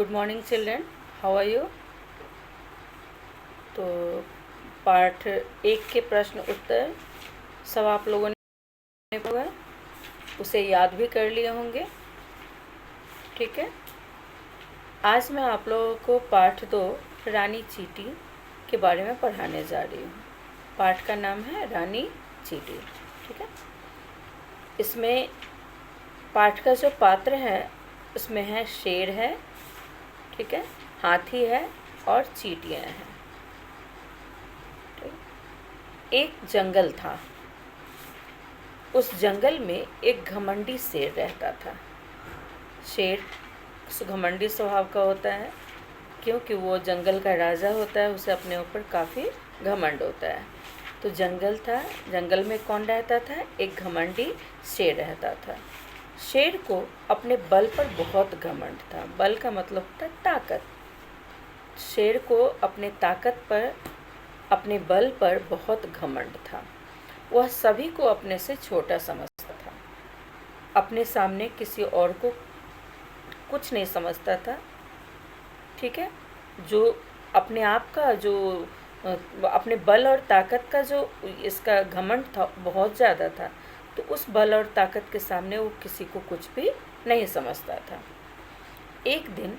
Good morning children, how are you. तो part 1 के प्रश्न उत्तर सब आप लोगों ने होगा, उसे याद भी कर लिए होंगे। ठीक है, आज मैं आप लोगों को पार्ट 2 रानी चींटी के बारे में पढ़ाने जा रही हूँ। पार्ट का नाम है रानी चींटी। ठीक है, इसमें पाठ का जो पात्र है उसमें है शेर है, ठीक है, हाथी है और चींटियाँ हैं। एक जंगल था, उस जंगल में एक घमंडी शेर रहता था। शेर घमंडी स्वभाव का होता है क्योंकि वो जंगल का राजा होता है, उसे अपने ऊपर काफ़ी घमंड होता है। तो जंगल था, जंगल में कौन रहता था? एक घमंडी शेर रहता था। शेर को अपने बल पर बहुत घमंड था। बल का मतलब होता है ताकत। शेर को अपने बल पर बहुत घमंड था। वह सभी को अपने से छोटा समझता था, अपने सामने किसी और को कुछ नहीं समझता था। ठीक है, जो अपने आप का जो अपने बल और ताकत का जो इसका घमंड था बहुत ज़्यादा था, तो उस बल और ताकत के सामने वो किसी को कुछ भी नहीं समझता था। एक दिन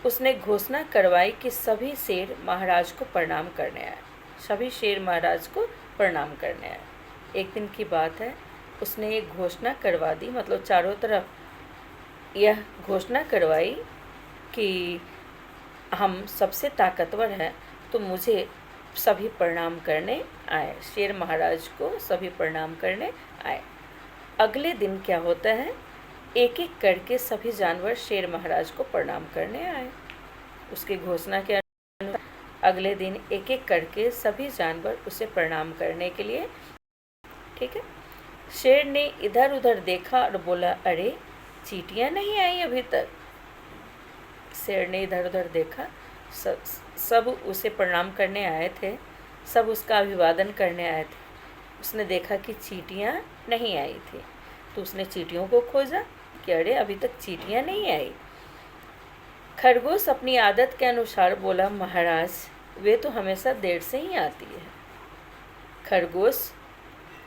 उसने घोषणा करवाई कि सभी शेर महाराज को प्रणाम करने आए। सभी शेर महाराज को प्रणाम करने आए। एक दिन की बात है, उसने एक घोषणा करवा दी, मतलब चारों तरफ यह घोषणा करवाई कि हम सबसे ताकतवर हैं, तो मुझे सभी प्रणाम करने आए। शेर महाराज को सभी प्रणाम करने आए। अगले दिन क्या होता है, एक एक करके सभी जानवर शेर महाराज को प्रणाम करने आए। उसकी घोषणा के अनुसार अगले दिन एक एक करके सभी जानवर उसे प्रणाम करने के लिए। ठीक है, शेर ने इधर उधर देखा और बोला, अरे चींटियाँ नहीं आई अभी तक। शेर ने इधर उधर देखा, सब उसे प्रणाम करने आए थे, सब उसका अभिवादन करने आए थे। उसने देखा कि चींटियाँ नहीं आई थी, तो उसने चींटियों को खोजा कि अरे अभी तक चींटियाँ नहीं आई। खरगोश अपनी आदत के अनुसार बोला, महाराज वे तो हमेशा देर से ही आती है। खरगोश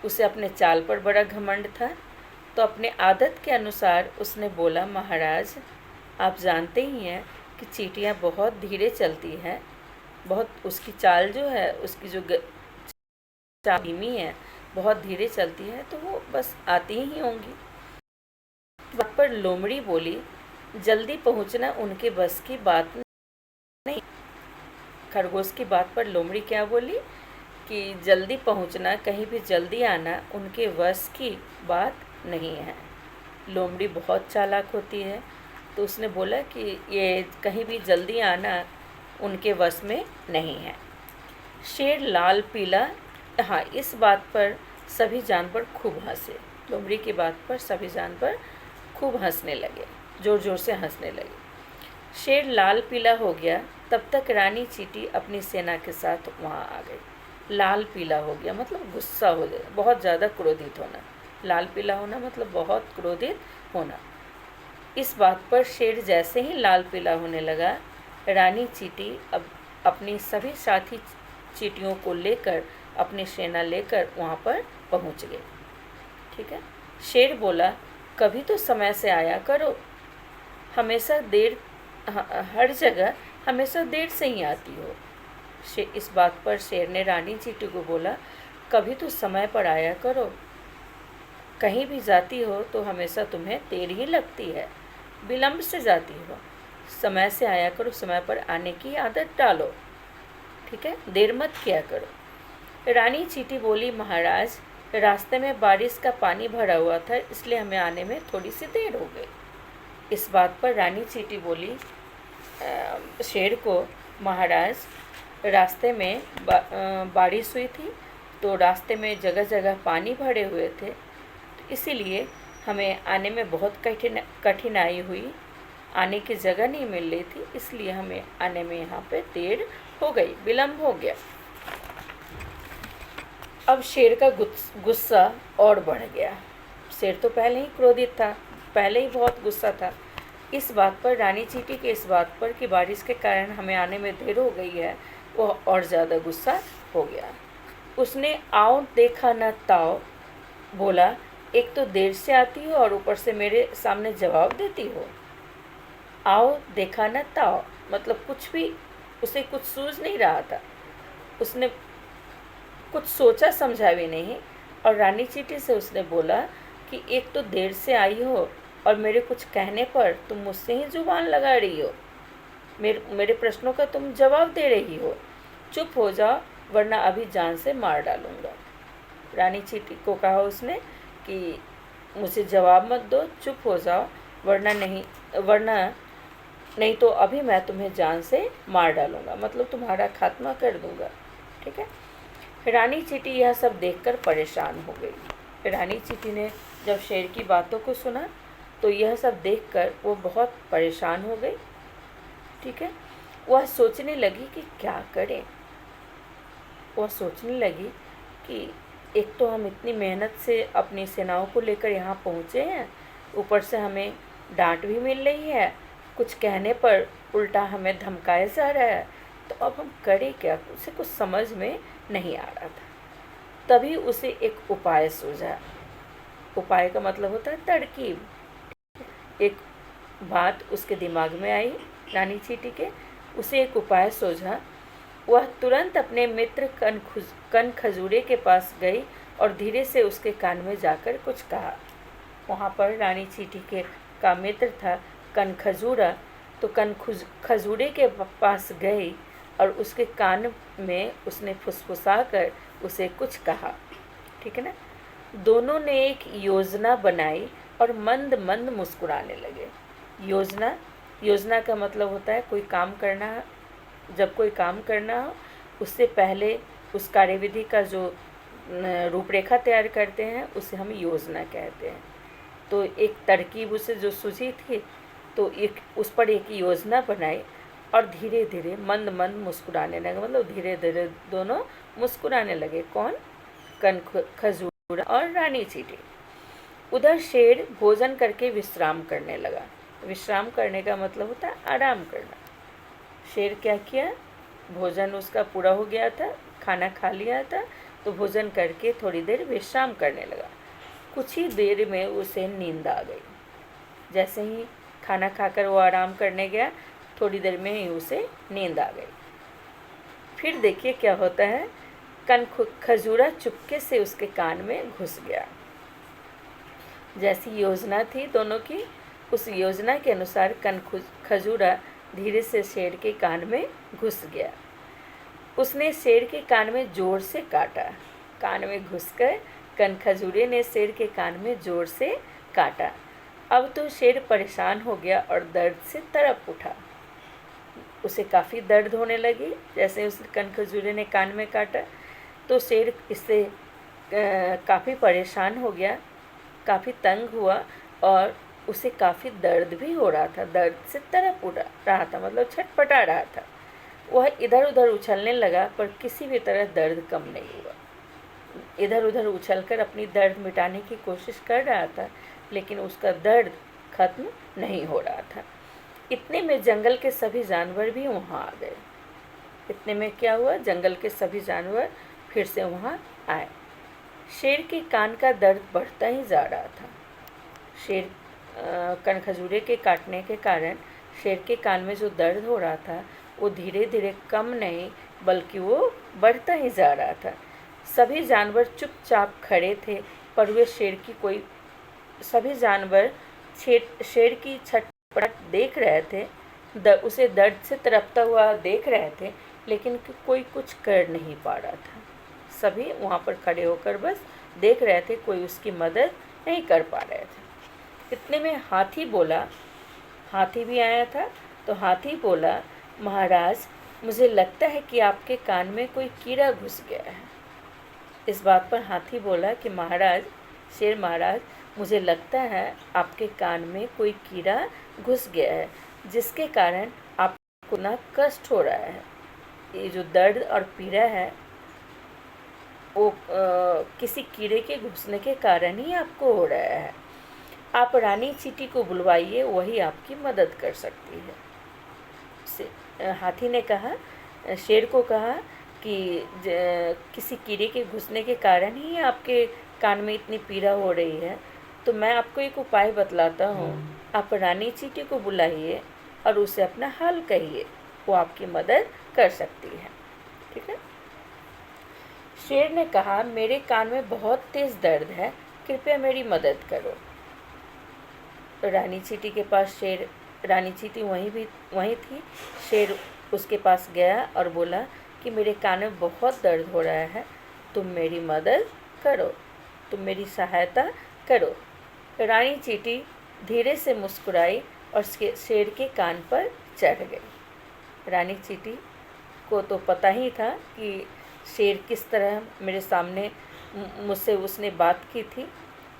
उसे अपने चाल पर बड़ा घमंड था, तो अपने आदत के अनुसार उसने बोला, महाराज आप जानते ही हैं कि चींटियाँ बहुत धीरे चलती हैं, बहुत उसकी चाल जो है, उसकी जो चाल धीमी है, बहुत धीरे चलती है, तो वो बस आती ही होंगी। वहाँ पर लोमड़ी बोली, जल्दी पहुँचना उनके बस की बात नहीं। खरगोश की बात पर लोमड़ी क्या बोली कि जल्दी पहुँचना, कहीं भी जल्दी आना उनके वश की बात नहीं है। लोमड़ी बहुत चालाक होती है, तो उसने बोला कि ये कहीं भी जल्दी आना उनके वश में नहीं है। शेर लाल पीला, हाँ, इस बात पर सभी जानवर खूब हंसे। लोमड़ी की बात पर सभी जानवर खूब हंसने लगे, ज़ोर ज़ोर से हंसने लगे। शेर लाल पीला हो गया, तब तक रानी चींटी अपनी सेना के साथ वहाँ आ गई। लाल पीला हो गया मतलब गुस्सा हो गया, बहुत ज़्यादा क्रोधित होना। लाल पीला होना मतलब बहुत क्रोधित होना। इस बात पर शेर जैसे ही लाल पीला होने लगा, रानी चींटी अब अपनी सभी साथी चींटियों को लेकर, अपनी सेना लेकर वहाँ पर पहुँच गए। ठीक है, शेर बोला, कभी तो समय से आया करो, हमेशा देर, हर जगह हमेशा देर से ही आती हो। इस बात पर शेर ने रानी चींटी को बोला, कभी तो समय पर आया करो, कहीं भी जाती हो तो हमेशा तुम्हें देर ही लगती है, विलम्ब से जाती हो। समय से आया करो, समय पर आने की आदत डालो। ठीक है, देर मत किया करो। रानी चींटी बोली, महाराज रास्ते में बारिश का पानी भरा हुआ था, इसलिए हमें आने में थोड़ी सी देर हो गई। इस बात पर रानी चींटी बोली शेर को, महाराज रास्ते में बारिश हुई थी, तो रास्ते में जगह जगह पानी भरे हुए थे, तो इसीलिए हमें आने में बहुत कठिनाई हुई, आने की जगह नहीं मिल रही थी, इसलिए हमें आने में यहाँ पे देर हो गई, विलम्ब हो गया। अब शेर का गुस्सा और बढ़ गया। शेर तो पहले ही क्रोधित था, पहले ही बहुत गुस्सा था, इस बात पर, रानी चींटी के इस बात पर कि बारिश के कारण हमें आने में देर हो गई है, वह और ज़्यादा गुस्सा हो गया। उसने आओ देखा न ताओ बोला, एक तो देर से आती हो और ऊपर से मेरे सामने जवाब देती हो। आओ देखा न ताओ मतलब कुछ भी, उसे कुछ सूझ नहीं रहा था। उसने कुछ सोचा समझा भी नहीं और रानी चींटी से उसने बोला कि एक तो देर से आई हो और मेरे कुछ कहने पर तुम मुझसे ही जुबान लगा रही हो, मेरे प्रश्नों का तुम जवाब दे रही हो। चुप हो जाओ वरना अभी जान से मार डालूंगा। रानी चींटी को कहा उसने कि मुझे जवाब मत दो, चुप हो जाओ वरना नहीं तो अभी मैं तुम्हें जान से मार डालूंगा, मतलब तुम्हारा खात्मा कर दूंगा। ठीक है। रानी चींटी यह सब देखकर परेशान हो गई। रानी चींटी ने जब शेर की बातों को सुना तो यह सब देखकर वो बहुत परेशान हो गई। ठीक है। वह सोचने लगी कि क्या करें। वह सोचने लगी कि एक तो हम इतनी मेहनत से अपनी सेनाओं को लेकर यहाँ पहुँचे हैं, ऊपर से हमें डांट भी मिल रही है, कुछ कहने पर उल्टा हमें धमकाया जा रहा है, तो अब हम करें क्या। उसे कुछ समझ में नहीं आ रहा था। तभी उसे एक उपाय सूझा। उपाय का मतलब होता है तरकीब। एक बात उसके दिमाग में आई रानी चींटी के, उसे एक उपाय सूझा। वह तुरंत अपने मित्र कन खजूरे के पास गई और धीरे से उसके कान में जाकर कुछ कहा। वहाँ पर रानी चींटी के का मित्र था कन खजूरा, तो कन खजूरे के पास गई और उसके कान में उसने फुसफुसा कर उसे कुछ कहा। ठीक है ना। दोनों ने एक योजना बनाई और मंद मंद मुस्कुराने लगे। योजना का मतलब होता है कोई काम करना। जब कोई काम करना हो उससे पहले उस कार्यविधि का जो रूपरेखा तैयार करते हैं उसे हम योजना कहते हैं। तो एक तरकीब उसे जो सूझी थी तो एक उस पर एक योजना बनाई और धीरे धीरे मंद मंद मुस्कुराने लगे, मतलब धीरे धीरे दोनों मुस्कुराने लगे। कौन? कन खजूरा और रानी चींटी। उधर शेर भोजन करके विश्राम करने लगा। विश्राम करने का मतलब होता है आराम करना। शेर क्या किया, भोजन उसका पूरा हो गया था, खाना खा लिया था, तो भोजन करके थोड़ी देर विश्राम करने लगा। कुछ ही देर में उसे नींद आ गई। जैसे ही खाना खाकर वो आराम करने गया, थोड़ी देर में ही उसे नींद आ गई। फिर देखिए क्या होता है, कन खजूरा चुपके से उसके कान में घुस गया। जैसी योजना थी दोनों की, उस योजना के अनुसार कन खजूरा धीरे से शेर के कान में घुस गया। उसने शेर के कान में जोर से काटा। कान में घुसकर कन खजूरे ने शेर के कान में जोर से काटा। अब तो शेर परेशान हो गया और दर्द से तड़प उठा। उसे काफ़ी दर्द होने लगी। जैसे उस कन खजूरे ने कान में काटा तो शेर इससे काफ़ी परेशान हो गया, काफ़ी तंग हुआ और उसे काफ़ी दर्द भी हो रहा था। दर्द से तड़प उठ रहा था, मतलब छटपटा रहा था। वह इधर उधर उछलने लगा पर किसी भी तरह दर्द कम नहीं हुआ। इधर उधर उछलकर अपनी दर्द मिटाने की कोशिश कर रहा था, लेकिन उसका दर्द खत्म नहीं हो रहा था। इतने में जंगल के सभी जानवर भी वहाँ आ गए। इतने में क्या हुआ, जंगल के सभी जानवर फिर से वहाँ आए। शेर के कान का दर्द बढ़ता ही जा रहा था। शेर कन खजूरे के काटने के कारण शेर के कान में जो दर्द हो रहा था वो धीरे धीरे कम नहीं बल्कि वो बढ़ता ही जा रहा था। सभी जानवर चुपचाप खड़े थे पर वे सभी जानवर शेर की छटपट देख रहे थे, उसे दर्द से तड़पता हुआ देख रहे थे, लेकिन कोई कुछ कर नहीं पा रहा था। सभी वहाँ पर खड़े होकर बस देख रहे थे, कोई उसकी मदद नहीं कर पा रहे थे। इतने में हाथी बोला, हाथी भी आया था, तो हाथी बोला, महाराज मुझे लगता है कि आपके कान में कोई कीड़ा घुस गया है। इस बात पर हाथी बोला कि शेर महाराज मुझे लगता है आपके कान में कोई कीड़ा घुस गया है, जिसके कारण आपको ना कष्ट हो रहा है। ये जो दर्द और पीड़ा है वो किसी कीड़े के घुसने के कारण ही आपको हो रहा है। आप रानी चींटी को बुलवाइए, वही आपकी मदद कर सकती है। हाथी ने कहा, शेर को कहा कि किसी कीड़े के घुसने के कारण ही आपके कान में इतनी पीड़ा हो रही है, तो मैं आपको एक उपाय बतलाता हूँ। आप रानी चींटी को बुलाइए और उसे अपना हाल कहिए, वो आपकी मदद कर सकती है। ठीक है। शेर ने कहा, मेरे कान में बहुत तेज़ दर्द है, कृपया मेरी मदद करो। रानी चींटी के पास रानी चींटी वहीं थी। शेर उसके पास गया और बोला कि मेरे कान में बहुत दर्द हो रहा है, तुम मेरी मदद करो, तुम मेरी सहायता करो। रानी चींटी धीरे से मुस्कुराई और शेर के कान पर चढ़ गई। रानी चींटी को तो पता ही था कि शेर किस तरह मेरे सामने मुझसे उसने बात की थी,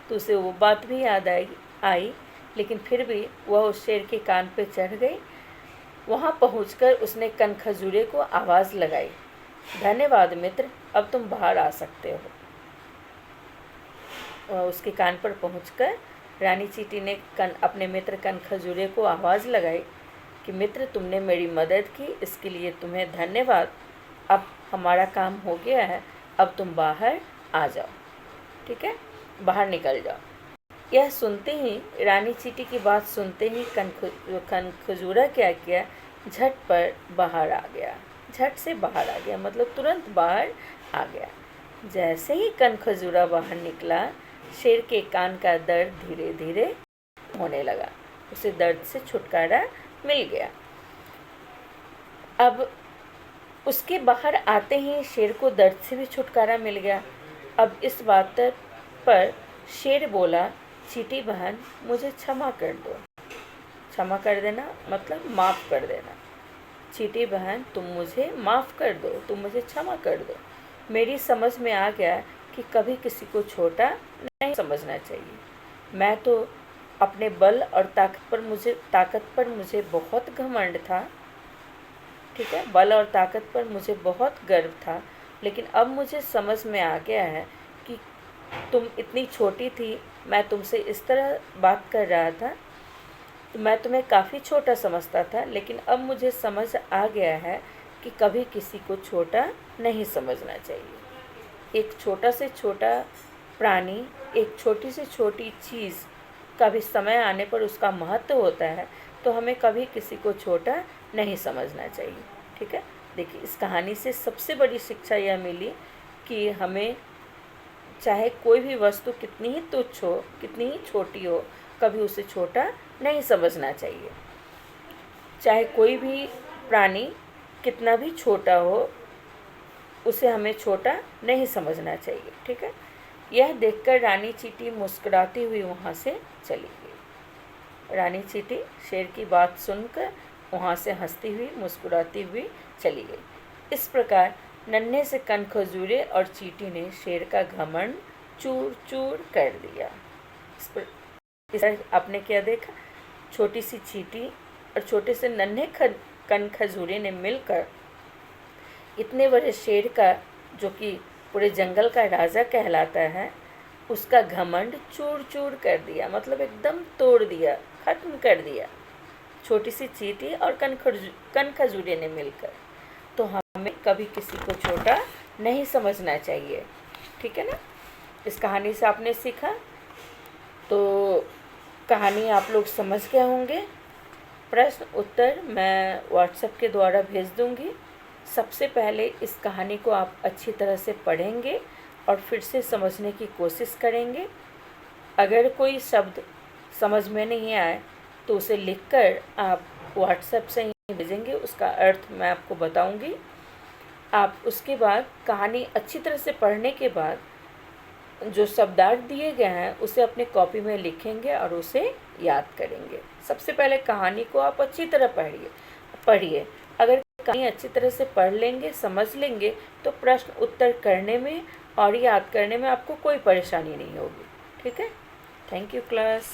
तो उसे वो बात भी याद आई, लेकिन फिर भी वह उस शेर के कान पे चढ़ गई। वहाँ पहुँचकर उसने कनखजूरे को आवाज़ लगाई, धन्यवाद मित्र, अब तुम बाहर आ सकते हो। उसके कान पर पहुँचकर रानी चींटी ने अपने मित्र कनखजूरे को आवाज़ लगाई कि मित्र, तुमने मेरी मदद की, इसके लिए तुम्हें धन्यवाद। अब हमारा काम हो गया है, अब तुम बाहर आ जाओ। ठीक है, बाहर निकल जाओ। यह सुनते ही, रानी चींटी की बात सुनते ही कनखजूरा क्या किया, झट पर बाहर आ गया। झट से बाहर आ गया मतलब तुरंत बाहर आ गया। जैसे ही कनखजूरा बाहर निकला, शेर के कान का दर्द धीरे धीरे होने लगा, उसे दर्द से छुटकारा मिल गया। अब उसके बाहर आते ही शेर को दर्द से भी छुटकारा मिल गया। अब इस बात पर शेर बोला, चींटी बहन, मुझे क्षमा कर दो। क्षमा कर देना मतलब माफ़ कर देना। चींटी बहन, तुम मुझे माफ़ कर दो, तुम मुझे क्षमा कर दो। मेरी समझ में आ गया कि कभी किसी को छोटा नहीं समझना चाहिए। मैं तो अपने बल और ताकत पर मुझे बहुत घमंड था। ठीक है, बल और ताकत पर मुझे बहुत गर्व था, लेकिन अब मुझे समझ में आ गया है कि तुम इतनी छोटी थी, मैं तुमसे इस तरह बात कर रहा था, तो मैं तुम्हें काफ़ी छोटा समझता था, लेकिन अब मुझे समझ आ गया है कि कभी किसी को छोटा नहीं समझना चाहिए। एक छोटा से छोटा प्राणी, एक छोटी से छोटी चीज़ का भी समय आने पर उसका महत्व होता है, तो हमें कभी किसी को छोटा नहीं समझना चाहिए। ठीक है। देखिए, इस कहानी से सबसे बड़ी शिक्षा यह मिली कि हमें चाहे कोई भी वस्तु कितनी ही तुच्छ हो, कितनी ही छोटी हो, कभी उसे छोटा नहीं समझना चाहिए। चाहे कोई भी प्राणी कितना भी छोटा हो, उसे हमें छोटा नहीं समझना चाहिए। ठीक है। यह देखकर रानी चींटी मुस्कुराती हुई वहाँ से चली गई। रानी चींटी शेर की बात सुनकर वहाँ से हंसती हुई मुस्कुराती हुई चली गई। इस प्रकार नन्हे से कनखजूरे और चींटी ने शेर का घमंड चूर चूर कर दिया। इस तरह आपने क्या देखा, छोटी सी चींटी और छोटे से नन्हे कनखजूरे ने मिलकर इतने बड़े शेर का, जो कि पूरे जंगल का राजा कहलाता है, उसका घमंड चूर चूर कर दिया, मतलब एकदम तोड़ दिया, खत्म कर दिया, छोटी सी चींटी और कनखजूरे ने मिलकर। तो हमें कभी किसी को छोटा नहीं समझना चाहिए। ठीक है ना। इस कहानी से आपने सीखा, तो कहानी आप लोग समझ गए होंगे। प्रश्न उत्तर मैं व्हाट्सएप के द्वारा भेज दूंगी। सबसे पहले इस कहानी को आप अच्छी तरह से पढ़ेंगे और फिर से समझने की कोशिश करेंगे। अगर कोई शब्द समझ में नहीं आए तो उसे लिखकर आप व्हाट्सएप से ही भेजेंगे, उसका अर्थ मैं आपको बताऊंगी। आप उसके बाद कहानी अच्छी तरह से पढ़ने के बाद जो शब्दार्थ दिए गए हैं उसे अपने कॉपी में लिखेंगे और उसे याद करेंगे। सबसे पहले कहानी को आप अच्छी तरह पढ़िए। अगर कहानी अच्छी तरह से पढ़ लेंगे, समझ लेंगे, तो प्रश्न उत्तर करने में और याद करने में आपको कोई परेशानी नहीं होगी। ठीक है। Thank you class.